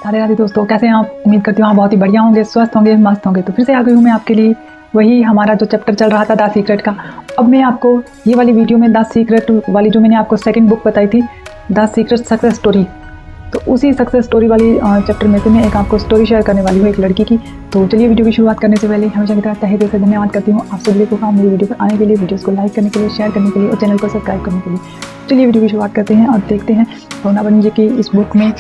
राधे राधे दोस्तों, कैसे हैं आप? उम्मीद करती हूँ आप बहुत ही बढ़िया होंगे, स्वस्थ होंगे, मस्त होंगे। तो फिर से आ गई हूँ मैं आपके लिए वही हमारा जो चैप्टर चल रहा था द सीक्रेट का। अब मैं आपको ये वाली वीडियो में द सीक्रेट वाली जो मैंने आपको सेकंड बुक बताई थी, द सीक्रेट सक्सेस स्टोरी, तो उसी सक्सेस स्टोरी वाली चैप्टर में से मैं एक आपको स्टोरी शेयर करने वाली हूँ एक लड़की की। तो चलिए वीडियो की शुरुआत करने से पहले हमेशा की तरह तहे दिल से धन्यवाद करती हूँ आप सभी को मेरी वीडियो पर आने के लिए, वीडियोस को लाइक करने के लिए, शेयर करने के लिए और चैनल को सब्सक्राइब करने के लिए। चलिए वीडियो की शुरुआत करते हैं और देखते हैं रोना बनी जी की इस बुक में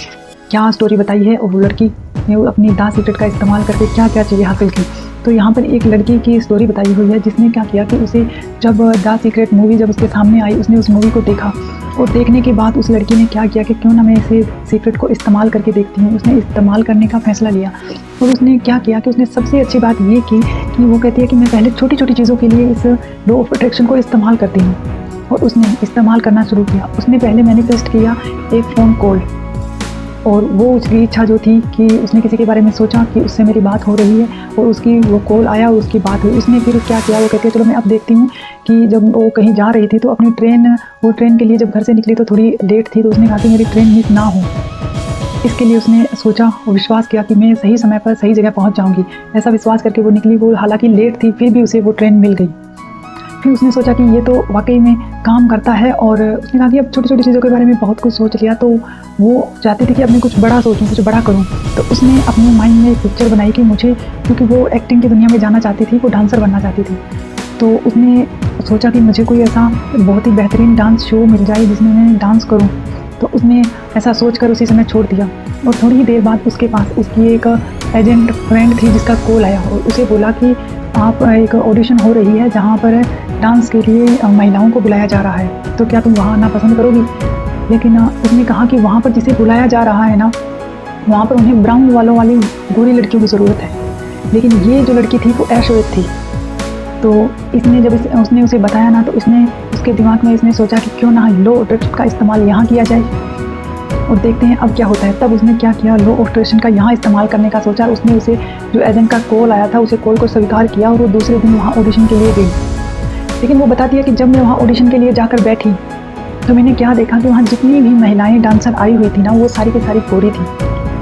क्या स्टोरी बताई है और वो लड़की ने अपनी द सीक्रेट का इस्तेमाल करके क्या क्या चीज़ें हासिल की। तो यहाँ पर एक लड़की की स्टोरी बताई हुई है जिसने क्या किया कि उसे जब द सीक्रेट मूवी जब उसके सामने आई, उसने उस मूवी को देखा और देखने के बाद उस लड़की ने क्या किया कि क्यों ना मैं इसे सीक्रेट को इस्तेमाल करके देखती हूँ। उसने इस्तेमाल करने का फैसला लिया और उसने क्या किया कि उसने सबसे अच्छी बात ये की कि वो कहती है कि मैं पहले छोटी छोटी चीज़ों के लिए इस लॉ ऑफ अट्रैक्शन को इस्तेमाल करती हूँ। और उसने इस्तेमाल करना शुरू किया। उसने पहले मैनिफेस्ट किया एक फ़ोन कॉल, और वो उसकी इच्छा जो थी कि उसने किसी के बारे में सोचा कि उससे मेरी बात हो रही है और उसकी वो कॉल आया और उसकी बात हुई। उसने फिर क्या किया, वो कहती है चलो मैं अब देखती हूँ कि जब वो कहीं जा रही थी तो अपनी ट्रेन के लिए जब घर से निकली तो थोड़ी लेट थी, तो उसने कहा कि मेरी ट्रेन मिस ना हो। इसके लिए उसने सोचा और विश्वास किया कि मैं सही समय पर सही जगह पहुँच जाऊँगी। ऐसा विश्वास करके वो निकली। वो हालांकि लेट थी फिर भी उसे वो ट्रेन मिल गई। फिर उसने सोचा कि ये तो वाकई में काम करता है और उसने कहा कि अब छोटी छोटी चीज़ों के बारे में बहुत कुछ सोच लिया, तो वो चाहती थी कि अब मैं कुछ बड़ा सोचूं, कुछ बड़ा करूं। तो उसने अपने माइंड में एक पिक्चर बनाई कि मुझे, क्योंकि वो एक्टिंग की दुनिया में जाना चाहती थी, वो डांसर बनना चाहती थी। तो उसने सोचा कि मुझे कोई ऐसा बहुत ही बेहतरीन डांस शो मिल जाए जिसमें मैं डांस करूँ। तो उसने ऐसा सोच कर उसी समय छोड़ दिया। और थोड़ी ही देर बाद उसके पास उसकी एक एजेंट फ्रेंड थी जिसका कॉल आया और उसे बोला कि आप एक ऑडिशन हो रही है जहाँ पर डांस के लिए महिलाओं को बुलाया जा रहा है, तो क्या तुम वहाँ आना पसंद करोगी? लेकिन उसने कहा कि वहाँ पर जिसे बुलाया जा रहा है ना, वहाँ पर उन्हें ब्राउन वालों वाली गोरी लड़कियों की ज़रूरत है। लेकिन ये जो लड़की थी वो ऐश्वर्य थी। तो इसने जब उसने उसे बताया ना, तो इसने उसके दिमाग में इसने सोचा कि क्यों ना लॉ ऑफ अट्रैक्शन का इस्तेमाल यहाँ किया जाए और देखते हैं अब क्या होता है। तब उसने क्या किया, लॉ ऑफ अट्रैक्शन का यहाँ इस्तेमाल करने का सोचा। उसने उसे जो एजेंट का कॉल आया था उसे कॉल को स्वीकार किया और वो दूसरे दिन वहाँ ऑडिशन के लिए गई। लेकिन वो बताती है कि जब मैं वहाँ ऑडिशन के लिए जाकर बैठी तो मैंने क्या देखा कि वहाँ जितनी भी महिलाएं डांसर आई हुई थी ना, वो सारी की सारी गोरी थी।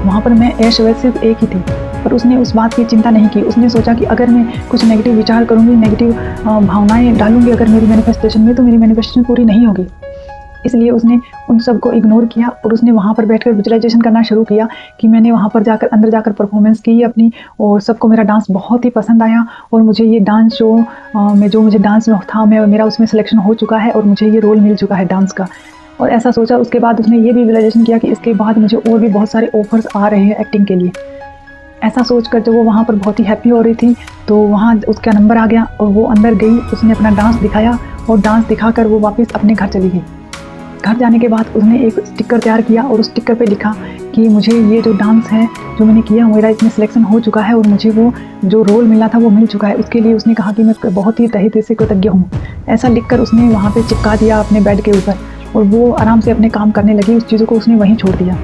वहाँ पर मैं ऐश्वर्य सिर्फ एक ही थी। पर उसने उस बात की चिंता नहीं की। उसने सोचा कि अगर मैं कुछ नेगेटिव विचार करूँगी, नेगेटिव भावनाएं डालूंगी अगर मेरी मैनिफेस्टेशन में, तो मेरी मैनिफेस्टेशन पूरी नहीं होगी। इसलिए उसने उन सबको इग्नोर किया और उसने वहाँ पर बैठकर विजुअलाइजेशन करना शुरू किया कि मैंने वहाँ पर जाकर अंदर जाकर परफॉर्मेंस की अपनी, और सबको मेरा डांस बहुत ही पसंद आया और मुझे ये डांस शो में जो मुझे डांस में था मेरा उसमें सिलेक्शन हो चुका है और मुझे ये रोल मिल चुका है डांस का। और ऐसा सोचा। उसके बाद उसने ये भी विजुअलाइजेशन किया कि इसके बाद मुझे और भी बहुत सारे ऑफर्स आ रहे हैं एक्टिंग के लिए। ऐसा सोचकर जब वो वहाँ पर बहुत ही हैप्पी हो रही थी तो वहाँ उसका नंबर आ गया और वो अंदर गई। उसने अपना डांस दिखाया और डांस दिखाकर वो वापस अपने घर चली गई। घर जाने के बाद उसने एक स्टिकर तैयार किया और उस स्टिकर पे लिखा कि मुझे ये जो डांस है जो मैंने किया, मेरा इसमें सिलेक्शन हो चुका है और मुझे वो जो रोल मिला था वो मिल चुका है। उसके लिए उसने कहा कि मैं बहुत ही तहे दिल से कृतज्ञ हूँ। ऐसा लिखकर उसने वहाँ पे चिपका दिया अपने बेड के ऊपर और वो आराम से अपने काम करने लगी। उस चीज़ों को उसने वहीं छोड़ दिया।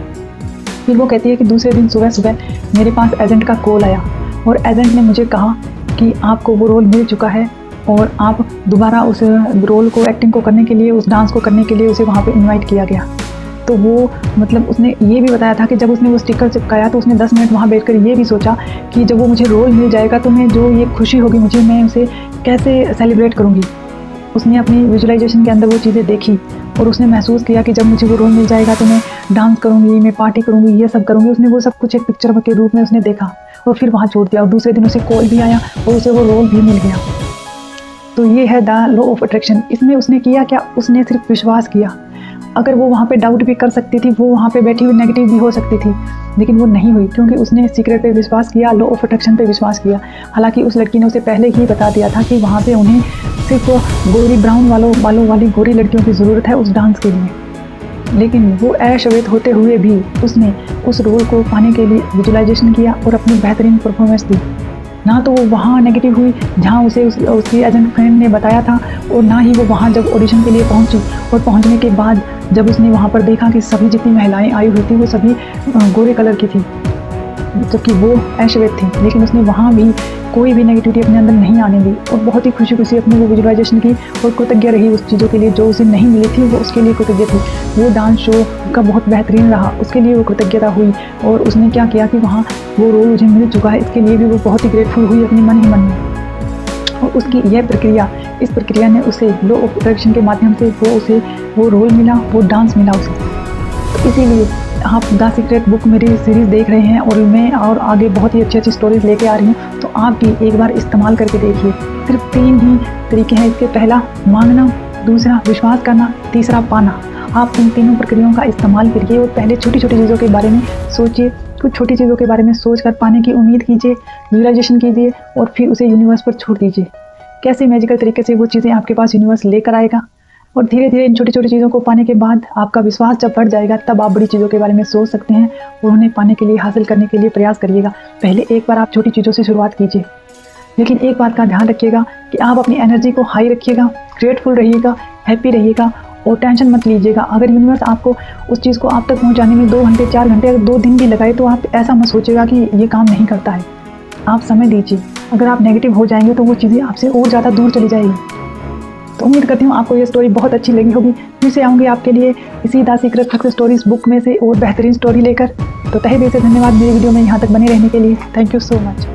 फिर वो कहती है कि दूसरे दिन सुबह सुबह मेरे पास एजेंट का कॉल आया और एजेंट ने मुझे कहा कि आपको वो रोल मिल चुका है और आप दोबारा उस रोल को, एक्टिंग को करने के लिए, उस डांस को करने के लिए उसे वहाँ पे इनवाइट किया गया। तो वो मतलब उसने ये भी बताया था कि जब उसने वो स्टिकर चिपकाया तो उसने 10 मिनट वहाँ बैठकर ये भी सोचा कि जब वो मुझे रोल मिल जाएगा तो मैं जो ये खुशी होगी मुझे, मैं उसे कैसे सेलिब्रेट करूँगी। उसने अपनी विजुअलाइजेशन के अंदर वो चीज़ें देखी और उसने महसूस किया कि जब मुझे वो रोल मिल जाएगा तो मैं डांस करूँगी, मैं पार्टी करूँगी, ये सब करूँगी। उसने वो सब कुछ एक पिक्चर के रूप में उसने देखा और फिर वहाँ छोड़ दिया। और दूसरे दिन उसे कॉल भी आया और उसे वो रोल भी मिल गया। तो ये है द लॉ ऑफ अट्रैक्शन। इसमें उसने किया क्या, उसने सिर्फ विश्वास किया। अगर वो वहाँ पे डाउट भी कर सकती थी, वो वहाँ पे बैठी हुई नेगेटिव भी हो सकती थी, लेकिन वो नहीं हुई क्योंकि उसने सीक्रेट पे विश्वास किया, लॉ ऑफ अट्रैक्शन पे विश्वास किया। हालांकि उस लड़की ने उसे पहले ही बता दिया था कि वहाँ पे उन्हें सिर्फ गोरी, ब्राउन वालों वाली गोरी लड़कियों की ज़रूरत है उस डांस के लिए। लेकिन वो ऐश्वर्य होते हुए भी उसने उस रोल को पाने के लिए विजुअलाइजेशन किया और अपनी बेहतरीन परफॉर्मेंस दी। ना तो वो वहाँ नेगेटिव हुई जहाँ उसे उसकी एजेंट फ्रेंड ने बताया था, और ना ही वो वहाँ जब ऑडिशन के लिए पहुँची और पहुँचने के बाद जब उसने वहाँ पर देखा कि सभी जितनी महिलाएं आई हुई थी वो सभी गोरे कलर की थी। जबकि वो ऐश्वर्य थी, लेकिन उसने वहाँ भी कोई भी नेगेटिविटी अपने अंदर नहीं आने दी और बहुत ही खुशी खुशी अपने वो विजुअलाइजेशन की और कृतज्ञ रही उस चीज़ों के लिए जो उसे नहीं मिली थी, वो उसके लिए कृतज्ञ थी। वो डांस शो का बहुत बेहतरीन रहा, उसके लिए वो कृतज्ञता हुई और उसने क्या किया कि वहाँ वो रोल मुझे मिल चुका है, इसके लिए भी वो बहुत ही ग्रेटफुल हुई अपने मन ही मन में। और उसकी यह प्रक्रिया, इस प्रक्रिया ने उसे लॉ ऑफ अट्रैक्शन के माध्यम से वो रोल मिला, वो डांस मिला उसे। तो इसीलिए आप द सीक्रेट बुक मेरी सीरीज़ देख रहे हैं और मैं और आगे बहुत ही अच्छी अच्छी स्टोरीज लेके आ रही हूँ, तो आप भी एक बार इस्तेमाल करके देखिए। सिर्फ 3 ही तरीके हैं इसके, पहला मांगना, दूसरा विश्वास करना, तीसरा पाना। आप इन तीनों प्रक्रियाओं का इस्तेमाल करिए और पहले छोटी छोटी चीज़ों के बारे में सोचिए, कुछ छोटी चीज़ों के बारे में सोच कर पाने की उम्मीद कीजिए, विजुअलाइजेशन कीजिए और फिर उसे यूनिवर्स पर छोड़ दीजिए। कैसे मैजिकल तरीके से वो चीज़ें आपके पास यूनिवर्स लेकर आएगा और धीरे धीरे इन छोटी छोटी चीज़ों को पाने के बाद आपका विश्वास जब बढ़ जाएगा, तब आप बड़ी चीज़ों के बारे में सोच सकते हैं और उन्हें पाने के लिए, हासिल करने के लिए प्रयास करिएगा। पहले एक बार आप छोटी चीज़ों से शुरुआत कीजिए, लेकिन एक बात का ध्यान रखिएगा कि आप अपनी एनर्जी को हाई रखिएगा, ग्रेटफुल रहिएगा, हैप्पी रहिएगा और टेंशन मत लीजिएगा। अगर यूनिवर्स आपको उस चीज़ को आप तक पहुंचाने में 2 घंटे 4 घंटे अगर 2 दिन भी लगाए, तो आप ऐसा मत सोचिएगा कि ये काम नहीं करता है। आप समय दीजिए। अगर आप नेगेटिव हो जाएंगे तो वो चीज़ें आपसे और ज़्यादा दूर चली जाएगी। तो उम्मीद करती हूँ आपको ये स्टोरी बहुत अच्छी लगी होगी। फिर से आऊँगी आपके लिए इसी the secret success stories book में से और बेहतरीन स्टोरी लेकर। तो तहे दिल से धन्यवाद मेरी वीडियो में यहाँ तक बने रहने के लिए। Thank you so much.